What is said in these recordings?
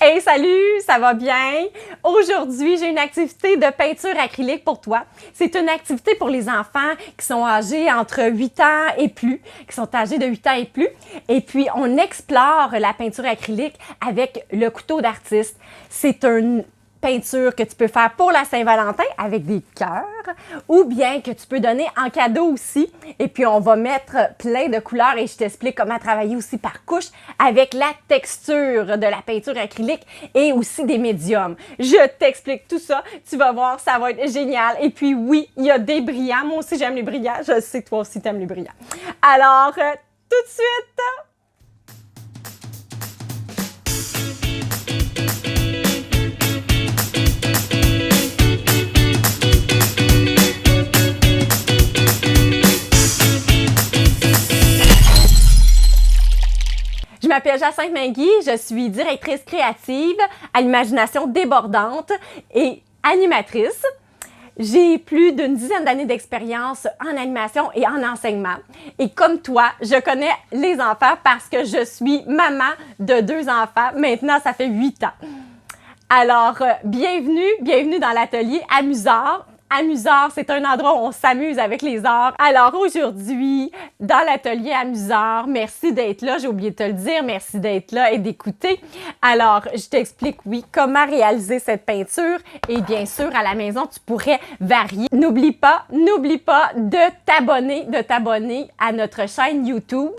Hey, salut, ça va bien? Aujourd'hui, j'ai une activité de peinture acrylique pour toi. C'est une activité pour les enfants qui sont âgés entre 8 ans et plus, qui sont âgés de 8 ans et plus. Et puis, on explore la peinture acrylique avec le couteau d'artiste. C'est une peinture que tu peux faire pour la Saint-Valentin avec des cœurs ou bien que tu peux donner en cadeau aussi. Et puis, on va mettre plein de couleurs et je t'explique comment travailler aussi par couche avec la texture de la peinture acrylique et aussi des médiums. Je t'explique tout ça. Tu vas voir, ça va être génial. Et puis, oui, il y a des brillants. Moi aussi, j'aime les brillants. Je sais que toi aussi, tu aimes les brillants. Alors, tout de suite... Je m'appelle Jacinthe Mainguy, je suis directrice créative à l'imagination débordante et animatrice. J'ai plus d'une dizaine d'années d'expérience en animation et en enseignement. Et comme toi, je connais les enfants parce que je suis maman de 2 enfants. Maintenant, ça fait 8 ans. Alors, bienvenue dans l'atelier Amusard. Amusard, c'est un endroit où on s'amuse avec les arts. Alors aujourd'hui, dans l'atelier Amusard, merci d'être là. J'ai oublié de te le dire, merci d'être là et d'écouter. Alors, je t'explique, oui, comment réaliser cette peinture. Et bien sûr, à la maison, tu pourrais varier. N'oublie pas de t'abonner à notre chaîne YouTube.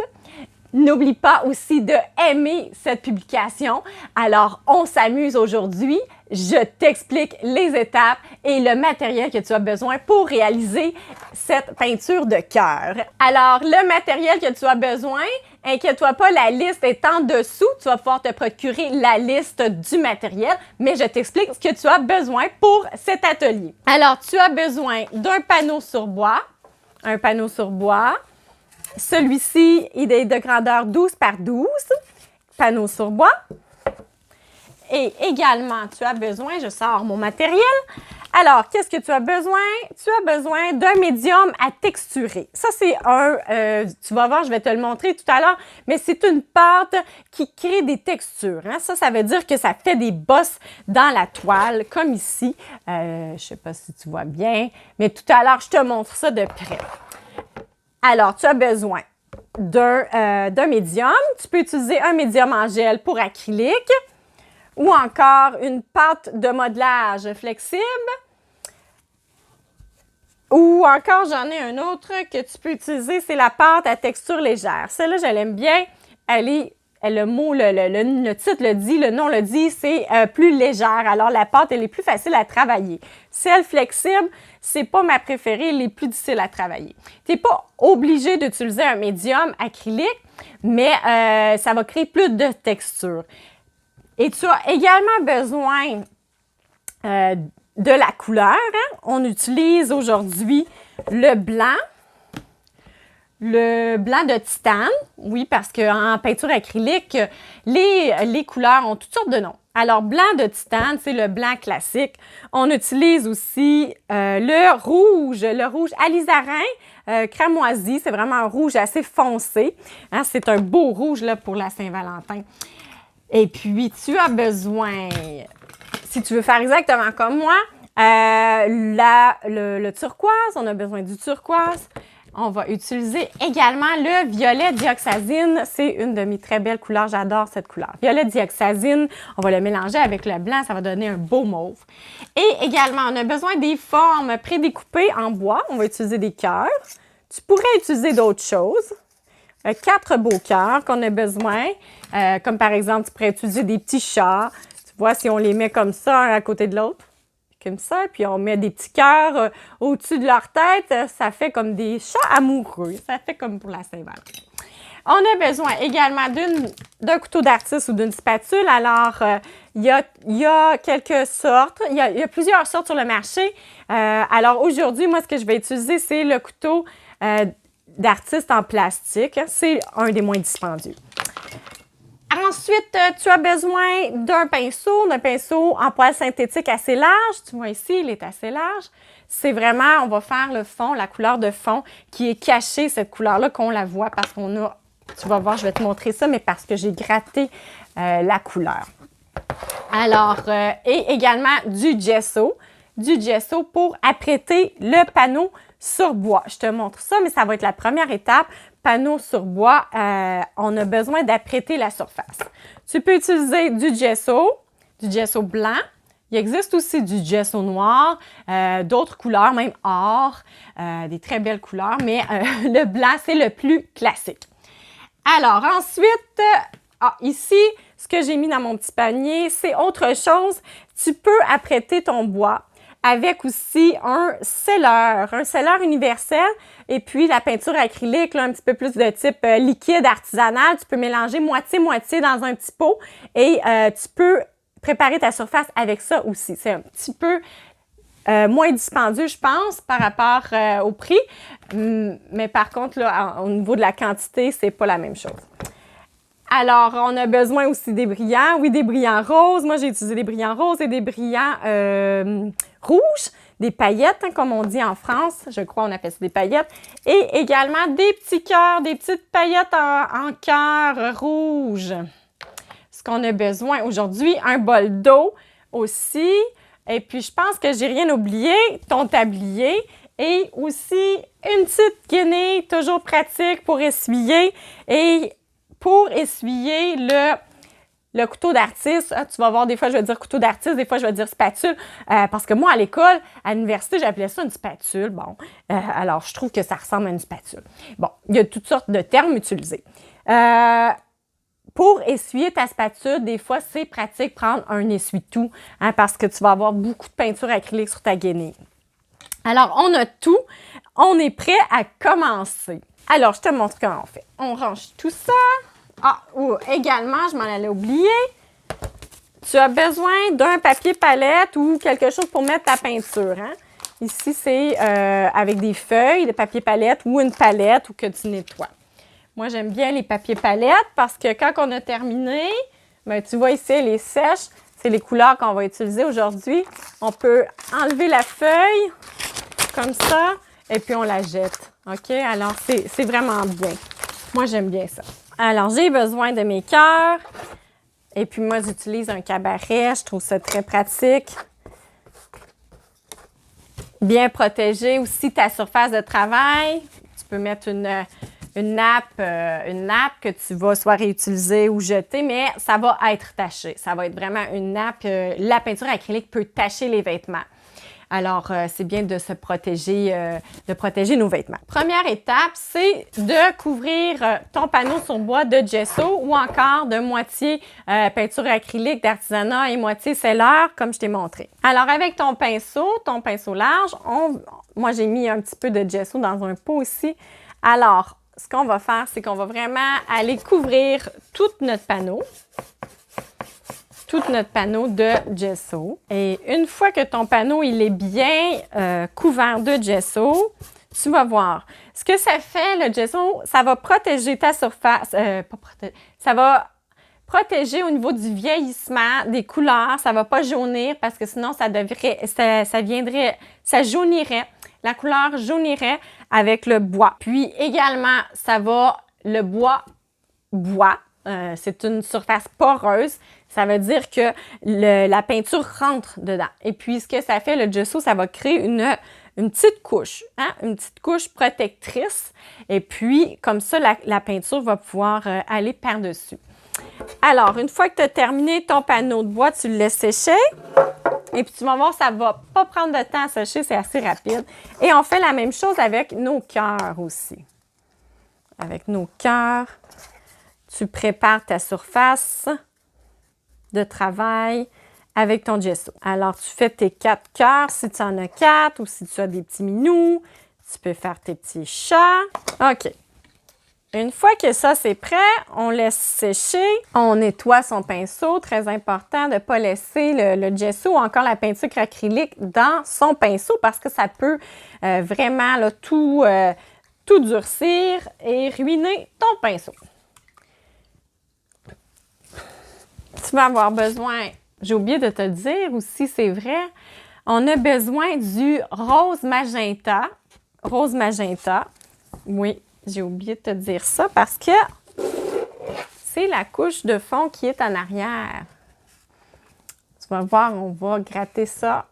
N'oublie pas aussi de aimer cette publication. Alors, on s'amuse aujourd'hui. Je t'explique les étapes et le matériel que tu as besoin pour réaliser cette peinture de cœur. Alors, le matériel que tu as besoin, inquiète-toi pas, la liste est en dessous. Tu vas pouvoir te procurer la liste du matériel, mais je t'explique ce que tu as besoin pour cet atelier. Alors, tu as besoin d'un panneau sur bois, Celui-ci, il est de grandeur 12 par 12, panneau sur bois. Et également, tu as besoin, je sors mon matériel. Alors, qu'est-ce que tu as besoin? Tu as besoin d'un médium à texturer. Ça, c'est tu vas voir, je vais te le montrer tout à l'heure, mais c'est une pâte qui crée des textures. Hein? Ça veut dire que ça fait des bosses dans la toile, comme ici. Je ne sais pas si tu vois bien, mais tout à l'heure, je te montre ça de près. Alors, tu as besoin d'un médium. Tu peux utiliser un médium en gel pour acrylique ou encore une pâte de modelage flexible. Ou encore, j'en ai un autre que tu peux utiliser, c'est la pâte à texture légère. Celle-là, je l'aime bien. Le titre le dit, le nom le dit, c'est plus légère. Alors, la pâte, elle est plus facile à travailler. Celle flexible, c'est pas ma préférée, elle est plus difficile à travailler. Tu n'es pas obligé d'utiliser un médium acrylique, mais ça va créer plus de texture. Et tu as également besoin de la couleur. Hein? On utilise aujourd'hui le blanc de titane, oui, parce qu'en peinture acrylique, les couleurs ont toutes sortes de noms. Alors, blanc de titane, c'est le blanc classique. On utilise aussi le rouge alizarin cramoisi. C'est vraiment un rouge assez foncé. Hein? C'est un beau rouge là, pour la Saint-Valentin. Et puis, tu as besoin, si tu veux faire exactement comme moi, le turquoise, on a besoin du turquoise. On va utiliser également le violet dioxazine. C'est une de mes très belles couleurs. J'adore cette couleur. Violet dioxazine, on va le mélanger avec le blanc. Ça va donner un beau mauve. Et également, on a besoin des formes prédécoupées en bois. On va utiliser des cœurs. Tu pourrais utiliser d'autres choses. 4 beaux cœurs qu'on a besoin. Comme par exemple, tu pourrais utiliser des petits chats. Tu vois, si on les met comme ça, un à côté de l'autre. Comme ça, puis on met des petits cœurs au-dessus de leur tête, ça fait comme des chats amoureux. Ça fait comme pour la Saint-Valentin. On a besoin également d'un couteau d'artiste ou d'une spatule. Alors, il y a quelques sortes. Il y a plusieurs sortes sur le marché. Alors, aujourd'hui, moi, ce que je vais utiliser, c'est le couteau d'artiste en plastique. C'est un des moins dispendieux. Ensuite, tu as besoin d'un pinceau en poil synthétique assez large. Tu vois ici, il est assez large. C'est vraiment, on va faire le fond, la couleur de fond qui est cachée, cette couleur-là, qu'on la voit parce qu'on a, tu vas voir, je vais te montrer ça, mais parce que j'ai gratté la couleur. Alors, et également du gesso pour apprêter le panneau sur bois. Je te montre ça, mais ça va être la première étape. Panneau sur bois, on a besoin d'apprêter la surface. Tu peux utiliser du gesso blanc. Il existe aussi du gesso noir, d'autres couleurs, même or, des très belles couleurs, mais le blanc, c'est le plus classique. Alors, ensuite, ici, ce que j'ai mis dans mon petit panier, c'est autre chose. Tu peux apprêter ton bois avec aussi un scelleur universel et puis la peinture acrylique, là, un petit peu plus de type liquide, artisanal. Tu peux mélanger moitié-moitié dans un petit pot et tu peux préparer ta surface avec ça aussi. C'est un petit peu moins dispendieux, je pense, par rapport au prix. Mais par contre, là, au niveau de la quantité, c'est pas la même chose. Alors, on a besoin aussi des brillants. Oui, des brillants roses. Moi, j'ai utilisé des brillants roses et des brillants rouges. Des paillettes, hein, comme on dit en France. Je crois on appelle ça des paillettes. Et également des petits cœurs, des petites paillettes en cœur rouge. Ce qu'on a besoin aujourd'hui, un bol d'eau aussi. Et puis, je pense que j'ai rien oublié, ton tablier. Et aussi, une petite guenille, toujours pratique pour essuyer. Et pour essuyer le couteau d'artiste, tu vas voir, des fois, je vais dire couteau d'artiste, des fois, je vais dire spatule. Parce que moi, à l'école, à l'université, j'appelais ça une spatule. Bon, alors, je trouve que ça ressemble à une spatule. Bon, il y a toutes sortes de termes utilisés. Pour essuyer ta spatule, des fois, c'est pratique de prendre un essuie-tout, hein, parce que tu vas avoir beaucoup de peinture acrylique sur ta guenille. Alors, on a tout. On est prêt à commencer. Alors, je te montre comment on fait. On range tout ça. Également, je m'en allais oublier. Tu as besoin d'un papier palette ou quelque chose pour mettre ta peinture. Hein? Ici, c'est avec des feuilles de papier palette ou une palette ou que tu nettoies. Moi, j'aime bien les papiers palettes parce que quand on a terminé, bien, tu vois ici, elle est sèche. C'est les couleurs qu'on va utiliser aujourd'hui. On peut enlever la feuille comme ça et puis on la jette. OK? Alors, c'est vraiment bien. Moi, j'aime bien ça. Alors, j'ai besoin de mes cœurs. Et puis, moi, j'utilise un cabaret. Je trouve ça très pratique. Bien protéger aussi ta surface de travail. Tu peux mettre une nappe que tu vas soit réutiliser ou jeter, mais ça va être taché. Ça va être vraiment une nappe. La peinture acrylique peut tacher les vêtements. Alors, c'est bien de se protéger, de protéger nos vêtements. Première étape, c'est de couvrir ton panneau sur bois de gesso ou encore de moitié peinture acrylique d'artisanat et moitié scelleur, comme je t'ai montré. Alors, avec ton pinceau large, moi, j'ai mis un petit peu de gesso dans un pot ici. Alors, ce qu'on va faire, c'est qu'on va vraiment aller couvrir tout notre panneau de gesso. Et une fois que ton panneau il est bien couvert de gesso, tu vas voir. Ce que ça fait, le gesso, ça va protéger ta surface. Ça va protéger au niveau du vieillissement, des couleurs. Ça ne va pas jaunir parce que sinon, ça jaunirait. La couleur jaunirait avec le bois. Puis également, le bois. C'est une surface poreuse. Ça veut dire que la peinture rentre dedans. Et puis, ce que ça fait, le gesso, ça va créer une petite couche, hein? Une petite couche protectrice. Et puis, comme ça, la peinture va pouvoir aller par-dessus. Alors, une fois que tu as terminé ton panneau de bois, tu le laisses sécher. Et puis, tu vas voir, ça ne va pas prendre de temps à sécher, c'est assez rapide. Et on fait la même chose avec nos cœurs aussi. Avec nos cœurs, tu prépares ta surface de travail avec ton gesso. Alors, tu fais tes 4 cœurs si tu en as 4 ou si tu as des petits minous. Tu peux faire tes petits chats. OK. Une fois que ça, c'est prêt, on laisse sécher. On nettoie son pinceau. Très important de ne pas laisser le gesso ou encore la peinture acrylique dans son pinceau parce que ça peut vraiment là, tout durcir et ruiner ton pinceau. Tu vas avoir besoin, j'ai oublié de te le dire aussi, c'est vrai, on a besoin du rose magenta. Rose magenta, oui, j'ai oublié de te dire ça parce que c'est la couche de fond qui est en arrière. vas voir, on va gratter ça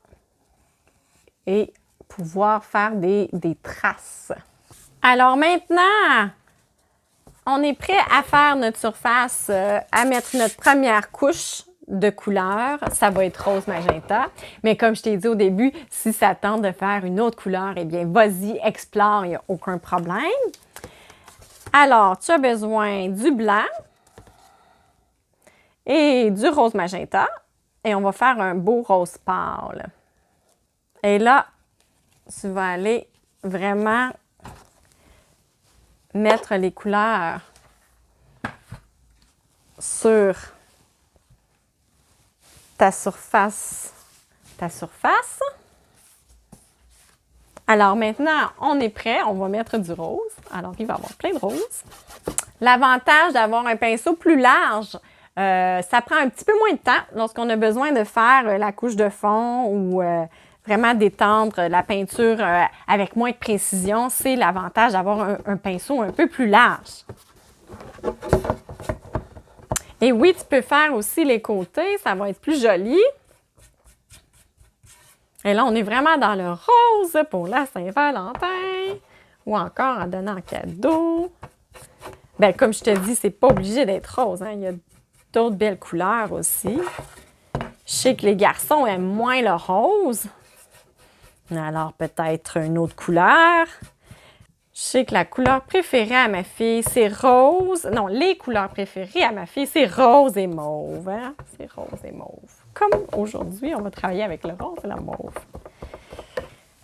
et pouvoir faire des traces. Alors maintenant, on est prêt à faire notre surface, à mettre notre première couche de couleur. Ça va être rose magenta. Mais comme je t'ai dit au début, si ça tente de faire une autre couleur, eh bien, vas-y, explore, il n'y a aucun problème. Alors, tu as besoin du blanc et du rose magenta. Et on va faire un beau rose pâle. Et là, tu vas aller vraiment mettre les couleurs sur ta surface. Alors maintenant, on est prêt. On va mettre du rose. Alors, il va y avoir plein de roses. L'avantage d'avoir un pinceau plus large, ça prend un petit peu moins de temps lorsqu'on a besoin de faire la couche de fond ou vraiment d'étendre la peinture avec moins de précision. C'est l'avantage d'avoir un pinceau un peu plus large. Et oui, tu peux faire aussi les côtés, ça va être plus joli. Et là, on est vraiment dans le rose pour la Saint-Valentin ou encore en donnant en cadeau. Bien, comme je te dis, c'est pas obligé d'être rose, hein. Il y a d'autres belles couleurs aussi. Je sais que les garçons aiment moins le rose. Alors, peut-être une autre couleur. Je sais que la couleur préférée à ma fille, c'est rose. Non, les couleurs préférées à ma fille, c'est rose et mauve. Hein? C'est rose et mauve. Comme aujourd'hui, on va travailler avec le rose et la mauve.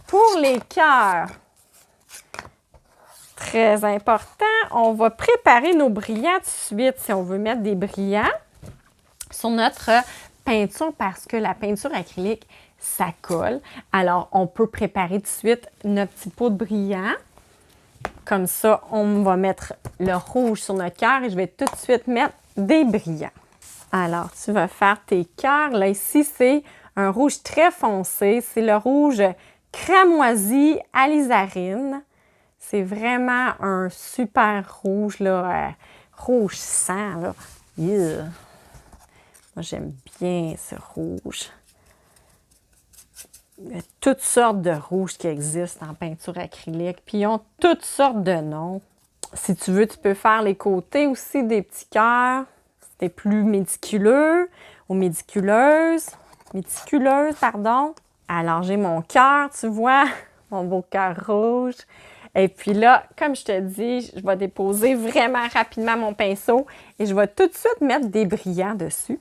Pour les cœurs, très important, on va préparer nos brillants tout de suite si on veut mettre des brillants sur notre peinture parce que la peinture acrylique, ça colle. Alors, on peut préparer tout de suite notre petit pot de brillants. Comme ça, on va mettre le rouge sur notre cœur et je vais tout de suite mettre des brillants. Alors, tu vas faire tes cœurs. Là, ici, c'est un rouge très foncé. C'est le rouge cramoisi alizarine. C'est vraiment un super rouge, là, rouge sang, là. Yeah. Moi, j'aime bien ce rouge. Il y a toutes sortes de rouges qui existent en peinture acrylique, puis ils ont toutes sortes de noms. Si tu veux, tu peux faire les côtés aussi des petits cœurs. C'était plus méticuleux ou méticuleuse. Méticuleuse, pardon. Alors, j'ai mon cœur, tu vois, mon beau cœur rouge. Et puis là, comme je te dis, je vais déposer vraiment rapidement mon pinceau et je vais tout de suite mettre des brillants dessus.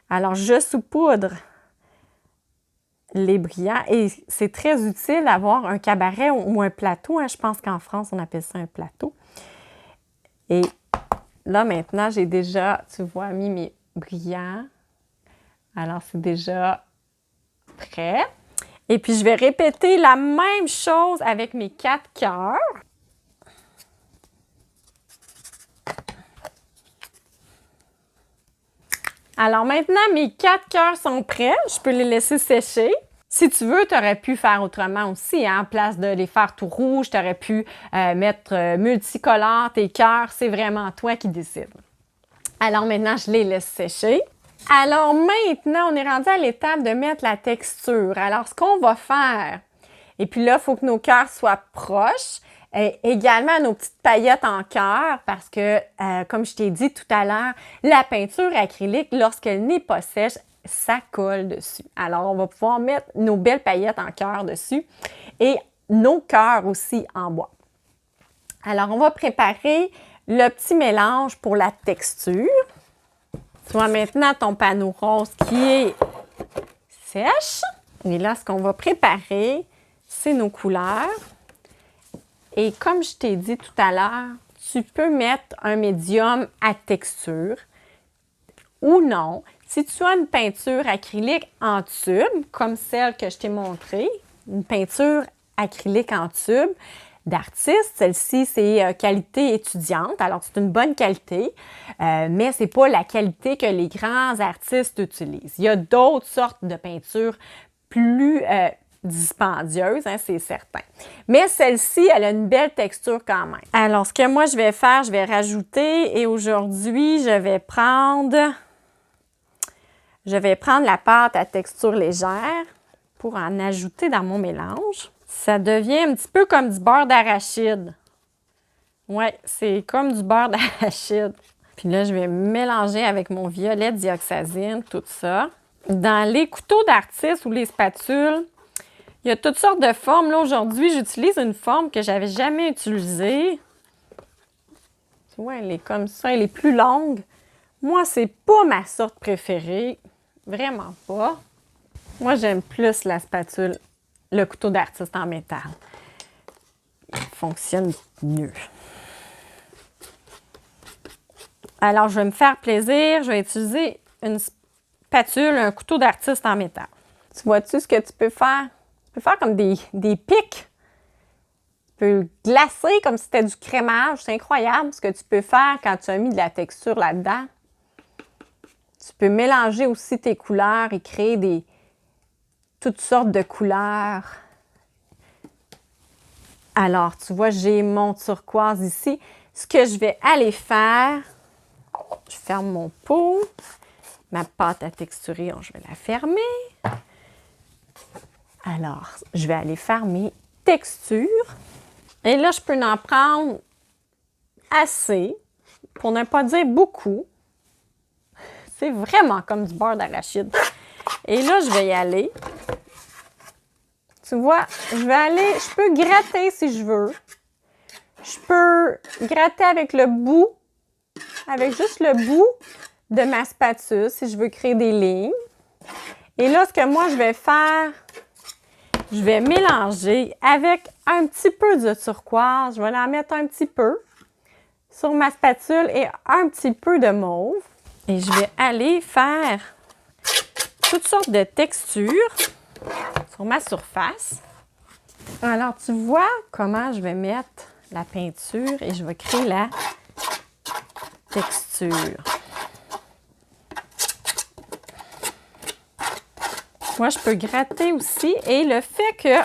Alors, je saupoudre les brillants et c'est très utile d'avoir un cabaret ou un plateau. Hein. Je pense qu'en France, on appelle ça un plateau. Et là, maintenant, j'ai déjà, tu vois, mis mes brillants. Alors, c'est déjà prêt. Et puis, je vais répéter la même chose avec mes 4 cœurs. Alors maintenant, mes 4 cœurs sont prêts. Je peux les laisser sécher. Si tu veux, tu aurais pu faire autrement aussi. Hein? En place de les faire tout rouge, tu aurais pu mettre multicolores tes cœurs. C'est vraiment toi qui décides. Alors maintenant, je les laisse sécher. Alors maintenant, on est rendu à l'étape de mettre la texture. Alors, ce qu'on va faire, et puis là, il faut que nos cœurs soient proches. Et également nos petites paillettes en cœur parce que, comme je t'ai dit tout à l'heure, la peinture acrylique, lorsqu'elle n'est pas sèche, ça colle dessus. Alors, on va pouvoir mettre nos belles paillettes en cœur dessus et nos cœurs aussi en bois. Alors, on va préparer le petit mélange pour la texture. Tu vois maintenant ton panneau rose qui est sèche. Et là, ce qu'on va préparer, c'est nos couleurs. Et comme je t'ai dit tout à l'heure, tu peux mettre un médium à texture ou non. Si tu as une peinture acrylique en tube, comme celle que je t'ai montrée, une peinture acrylique en tube d'artiste, celle-ci, c'est qualité étudiante, alors c'est une bonne qualité, mais ce n'est pas la qualité que les grands artistes utilisent. Il y a d'autres sortes de peintures plus dispendieuse, hein, c'est certain. Mais celle-ci, elle a une belle texture quand même. Alors, ce que moi, je vais faire, je vais rajouter et aujourd'hui, je vais prendre Je vais prendre la pâte à texture légère pour en ajouter dans mon mélange. Ça devient un petit peu comme du beurre d'arachide. Oui, c'est comme du beurre d'arachide. Puis là, je vais mélanger avec mon violet dioxazine, tout ça. Dans les couteaux d'artiste ou les spatules, il y a toutes sortes de formes. Là, aujourd'hui, j'utilise une forme que j'avais jamais utilisée. Tu vois, elle est comme ça, elle est plus longue. Moi, c'est pas ma sorte préférée. Vraiment pas. Moi, j'aime plus la spatule, le couteau d'artiste en métal. Il fonctionne mieux. Alors, je vais me faire plaisir. Je vais utiliser une spatule, un couteau d'artiste en métal. Tu vois-tu ce que tu peux faire? Tu peux faire comme des pics. Tu peux glacer comme si c'était du crémage. C'est incroyable ce que tu peux faire quand tu as mis de la texture là-dedans. Tu peux mélanger aussi tes couleurs et créer toutes sortes de couleurs. Alors, tu vois, j'ai mon turquoise ici. Ce que je vais aller faire, je ferme mon pot. Ma pâte à texturer, je vais la fermer. Alors, je vais aller faire mes textures. Et là, je peux en prendre assez, pour ne pas dire beaucoup. C'est vraiment comme du beurre d'arachide. Et là, je vais y aller. Tu vois, je peux gratter si je veux. Je peux gratter avec le bout, avec juste le bout de ma spatule si je veux créer des lignes. Et là, ce que moi, je vais faire, je vais mélanger avec un petit peu de turquoise. Je vais en mettre un petit peu sur ma spatule et un petit peu de mauve. Et je vais aller faire toutes sortes de textures sur ma surface. Alors, tu vois comment je vais mettre la peinture et je vais créer la texture. Moi, je peux gratter aussi. Et le fait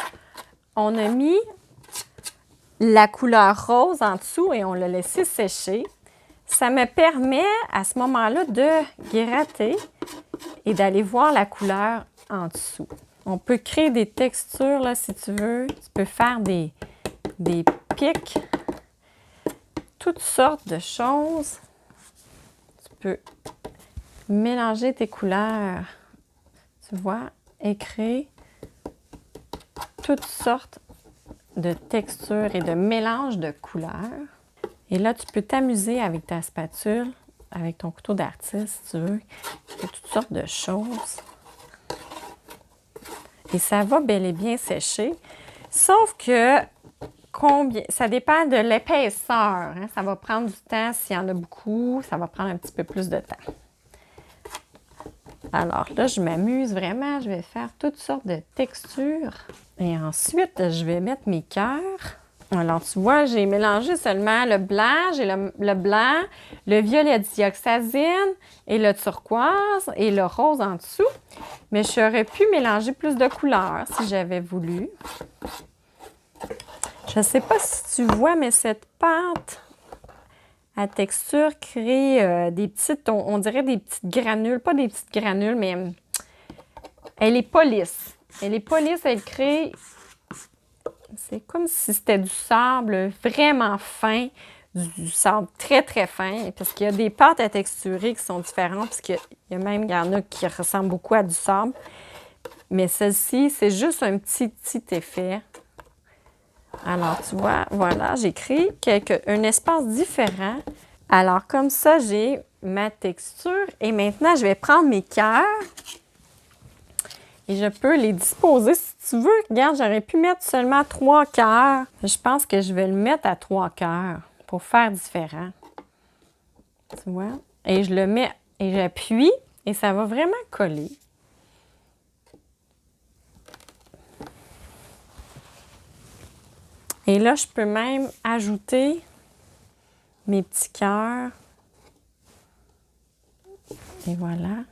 qu'on a mis la couleur rose en dessous et on l'a laissé sécher, ça me permet à ce moment-là de gratter et d'aller voir la couleur en dessous. On peut créer des textures, là, si tu veux. Tu peux faire des pics, toutes sortes de choses. Tu peux mélanger tes couleurs, tu vois, et créer toutes sortes de textures et de mélanges de couleurs. Et là, tu peux t'amuser avec ta spatule, avec ton couteau d'artiste, si tu veux. Tu fais toutes sortes de choses. Et ça va bel et bien sécher. Sauf que ça dépend de l'épaisseur. Hein? Ça va prendre du temps. S'il y en a beaucoup, ça va prendre un petit peu plus de temps. Alors là, je m'amuse vraiment. Je vais faire toutes sortes de textures. Et ensuite, je vais mettre mes cœurs. Alors, tu vois, j'ai mélangé seulement le blanc. J'ai le blanc, le violet dioxazine et le turquoise et le rose en dessous. Mais j'aurais pu mélanger plus de couleurs si j'avais voulu. Je ne sais pas si tu vois, mais cette pâte à texture crée des petites, on dirait des petites granules. Pas des petites granules, mais elle est pas lisse. Elle est pas lisse, elle crée... C'est comme si c'était du sable vraiment fin, du sable très, très fin. Parce qu'il y a des pâtes à texturer qui sont différentes, parce qu'il y en a qui ressemblent beaucoup à du sable. Mais celle-ci, c'est juste un petit effet. Alors, tu vois, voilà, j'ai créé un espace différent. Alors, comme ça, j'ai ma texture. Et maintenant, je vais prendre mes cœurs. Et je peux les disposer si tu veux. Regarde, j'aurais pu mettre seulement 3 cœurs. Je pense que je vais le mettre à 3 cœurs pour faire différent. Tu vois? Et je le mets et j'appuie et ça va vraiment coller. Et là, je peux même ajouter mes petits cœurs. Et voilà.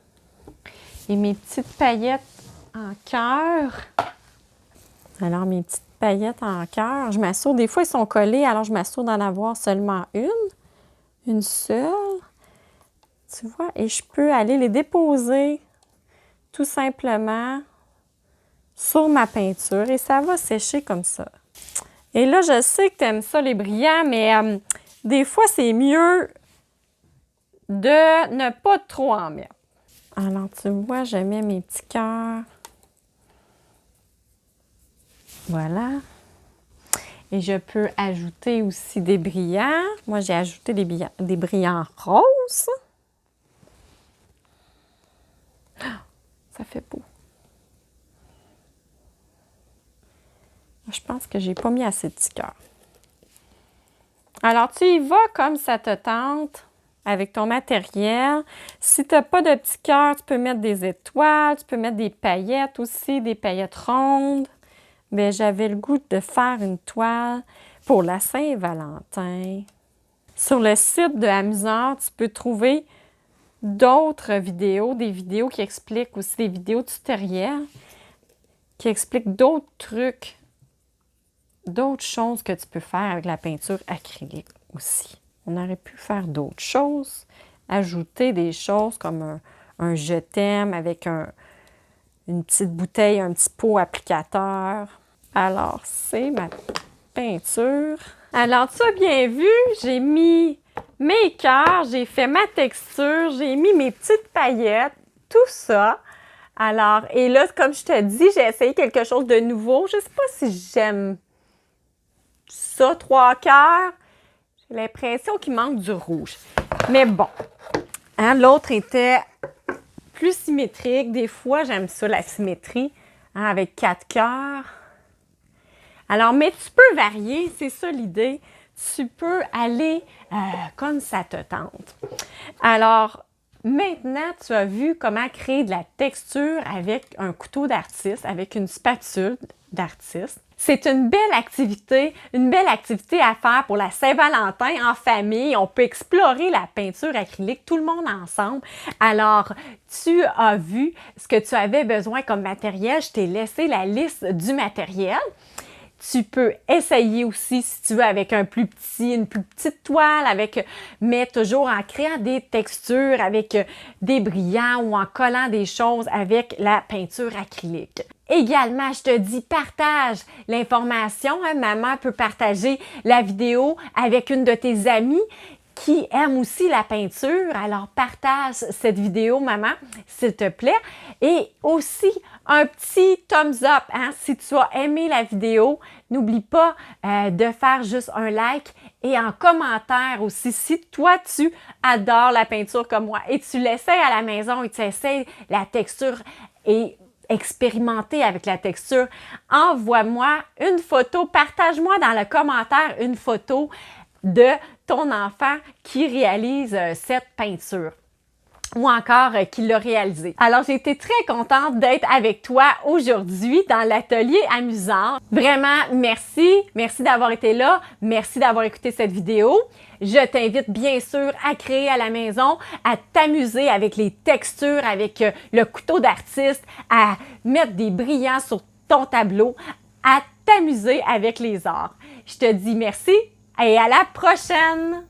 Et mes petites paillettes en cœur. Alors, mes petites paillettes en cœur, je m'assure, des fois, ils sont collés, alors je m'assure d'en avoir seulement une seule. Tu vois, et je peux aller les déposer tout simplement sur ma peinture et ça va sécher comme ça. Et là, je sais que tu aimes ça, les brillants, mais des fois, c'est mieux de ne pas trop en mettre. Alors, tu vois, je mets mes petits cœurs. Voilà. Et je peux ajouter aussi des brillants. Moi, j'ai ajouté des brillants roses. Ça fait beau. Je pense que j'ai pas mis assez de petits cœurs. Alors, tu y vas comme ça te tente avec ton matériel. Si tu n'as pas de petits cœurs, tu peux mettre des étoiles, tu peux mettre des paillettes aussi, des paillettes rondes. Mais j'avais le goût de faire une toile pour la Saint-Valentin. Sur le site de Amusard, tu peux trouver d'autres vidéos, des vidéos qui expliquent aussi, des vidéos tutoriels, qui expliquent d'autres trucs, d'autres choses que tu peux faire avec la peinture acrylique aussi. On aurait pu faire d'autres choses, ajouter des choses comme un je t'aime avec une petite bouteille, un petit pot applicateur. Alors, c'est ma peinture. Alors, tu as bien vu, j'ai mis mes cœurs, j'ai fait ma texture, j'ai mis mes petites paillettes, tout ça. Alors, et là, comme je te dis, j'ai essayé quelque chose de nouveau. Je ne sais pas si j'aime ça, 3 cœurs. J'ai l'impression qu'il manque du rouge. Mais bon, hein, l'autre était plus symétrique. Des fois, j'aime ça, la symétrie, hein, avec 4 cœurs. Alors, mais tu peux varier, c'est ça l'idée. Tu peux aller comme ça te tente. Alors, maintenant, tu as vu comment créer de la texture avec un couteau d'artiste, avec une spatule d'artiste. C'est une belle activité à faire pour la Saint-Valentin en famille. On peut explorer la peinture acrylique, tout le monde ensemble. Alors, tu as vu ce que tu avais besoin comme matériel. Je t'ai laissé la liste du matériel. Tu peux essayer aussi, si tu veux, avec une plus petite toile, mais toujours en créant des textures, avec des brillants ou en collant des choses avec la peinture acrylique. Également, je te dis, partage l'information. Hein, maman peut partager la vidéo avec une de tes amies qui aime aussi la peinture. Alors, partage cette vidéo, maman, s'il te plaît. Et aussi, un petit thumbs up. Hein? Si tu as aimé la vidéo, n'oublie pas de faire juste un like et en commentaire aussi. Si toi, tu adores la peinture comme moi et tu l'essayes à la maison et tu essayes la texture et expérimenter avec la texture, envoie-moi une photo, partage-moi dans le commentaire une photo de ton enfant qui réalise cette peinture ou encore qui l'a réalisé. Alors, j'ai été très contente d'être avec toi aujourd'hui dans l'atelier amusant. Vraiment, merci. Merci d'avoir été là. Merci d'avoir écouté cette vidéo. Je t'invite bien sûr à créer à la maison, à t'amuser avec les textures, avec le couteau d'artiste, à mettre des brillants sur ton tableau, à t'amuser avec les arts. Je te dis merci et à la prochaine!